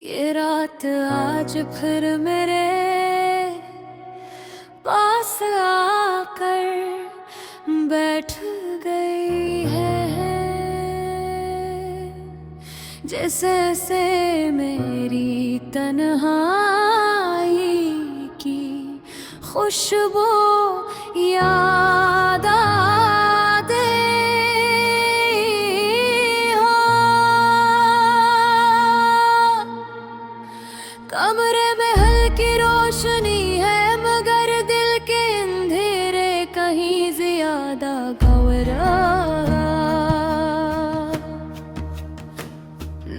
ये रात आज फिर मेरे पास आकर बैठ गई है, जैसे से मेरी तन्हाई की खुशबू याद आती हो। कमरे में हल्की रोशनी है मगर दिल के अंधेरे कहीं ज्यादा गहरा।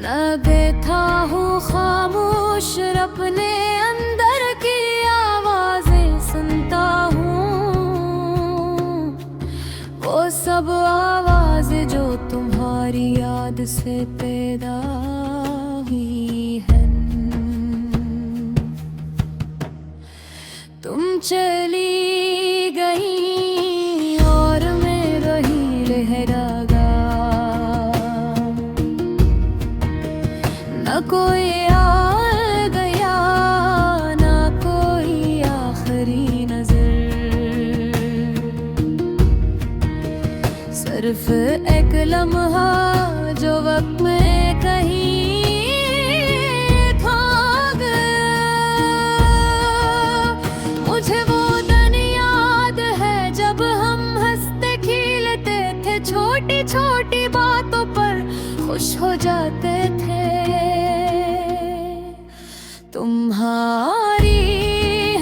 न बैठा हूँ खामोश अपने अंदर की आवाजें सुनता हूँ, वो सब आवाजें जो तुम्हारी याद से पैदा हुई है। तुम चली गई और मैं वही लहरागा, न कोई आ गया न कोई आखिरी नजर, सिर्फ एक लम्हा जो वक्त में कहीं खो गया। मुझे वो दिन याद है जब हम हंसते खिलते थे, छोटी छोटी बातों पर खुश हो जाते थे। तुम्हारी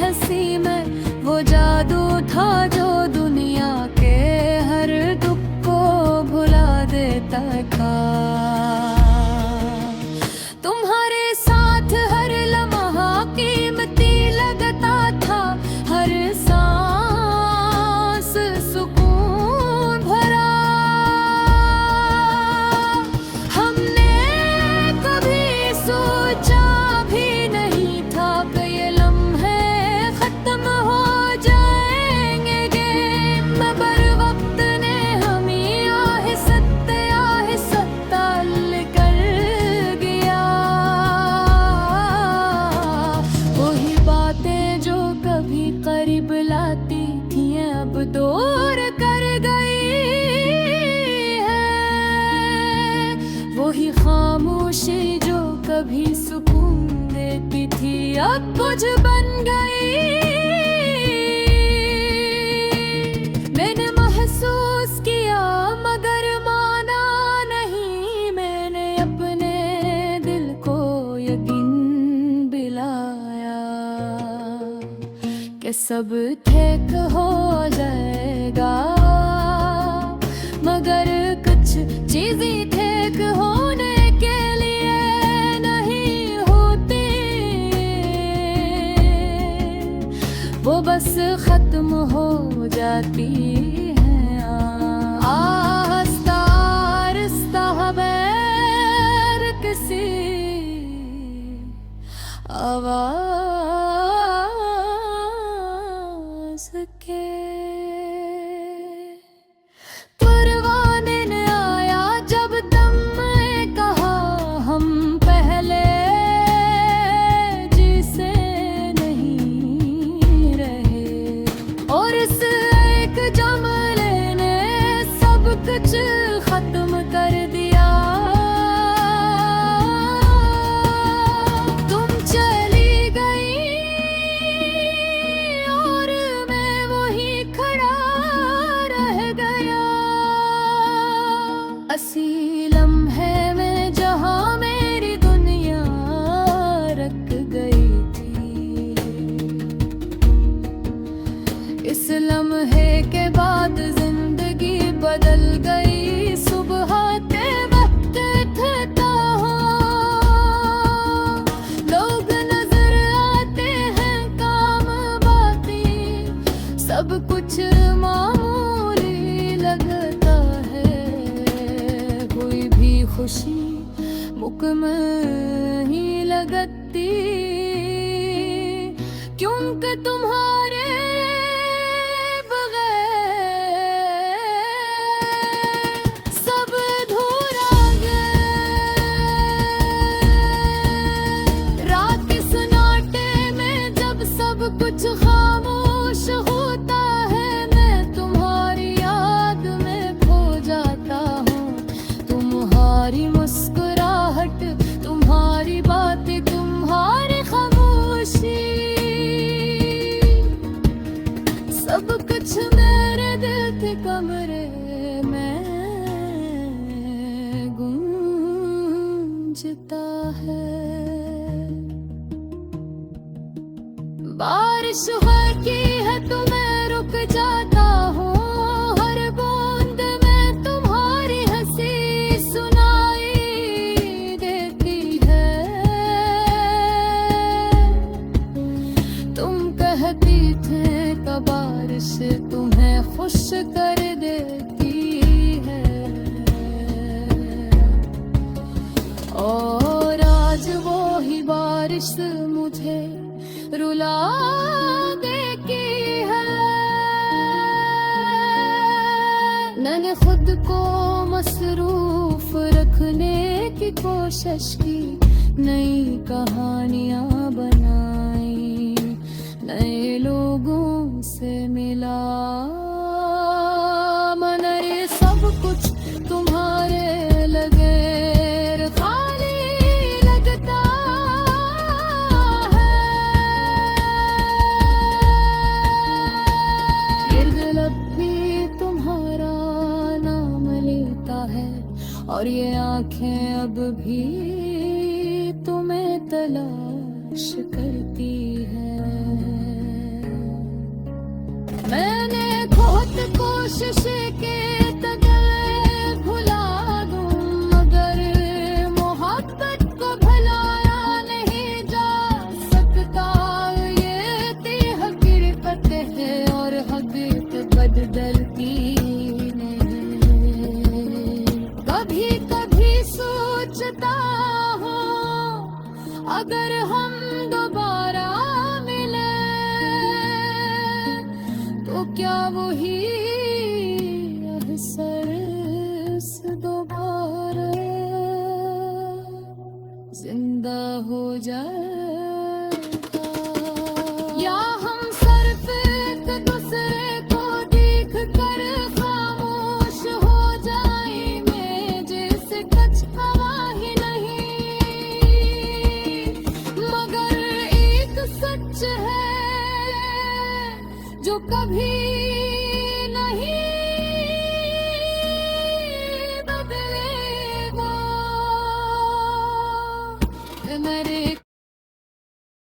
हंसी में वो जादू था जो दुनिया के हर दुख को भुला देता था। तुम्हारे साथ हर लम्हा कीमती लगता था, हर सांस सुकून भरा। हमने कभी सोचा भी नहीं था कि ये लम्हे खत्म हो जाएंगे। मगर वक्त ने हमें आहिस्ता तल कर गया। वही बातें जो कभी करीब लाती थी अब दूर कर गई है, वही खामोशी जो कभी सुकून देती थी अब कुछ बन गई। मैंने महसूस किया मगर माना नहीं, मैंने अपने दिल को यकीन दिलाया कि सब ठीक हो जाएगा। मगर कुछ चीजें ठीक होने के लिए नहीं होती, वो बस खत्म हो जाती है। आहिस्ता आहिस्ता बगैर किसी आवाज के। परवाने ने आया जब तुमने कहा हम पहले जिसे नहीं रहे, और इस एक जुमले ने सब कुछ खत्म कर दिया। तुम चली गई और मैं वही खड़ा रह गया। असी लम्हे में जहां मेरी दुनिया रख गई थी, इस लम्हे के बाद जिंदगी बदल गई। सुबह के वक्त उठता हूँ, लोग नजर आते हैं, काम बातें सब कुछ मामूली लगता है। कोई भी खुशी मुकम्मल ही लगती, क्योंकि तुम्हारे बगैर सब अधूरा है। बारिश होती है तो मैं रुक जाता हूँ, हर बूंद में तुम्हारी हंसी सुनाई देती है। तुम कहती थे का बारिश तुम्हें खुश कर देती है, और आज वो ही बारिश मुझे रुला देती है। मैंने खुद को मसरूफ रखने की कोशिश की, नई कहानियां बनाई, नए लोगों से मिला। मन ये सब कुछ तुम्हारे लगे खाली लगता है। ये दिल अब भी तुम्हारा नाम लेता है, और ये आंखें अब भी तुम्हें तलाश करती है। मैंने बहुत कोशिश की भुला दूं, मगर मोहब्बत को भुलाया नहीं जा सकता। ये ती हकीकत है और हकीकत बदलती नहीं। कभी कभी सोचता हूँ अगर हम दोबारा मिले तो क्या वही अहसास दोबारा जिंदा हो जाए।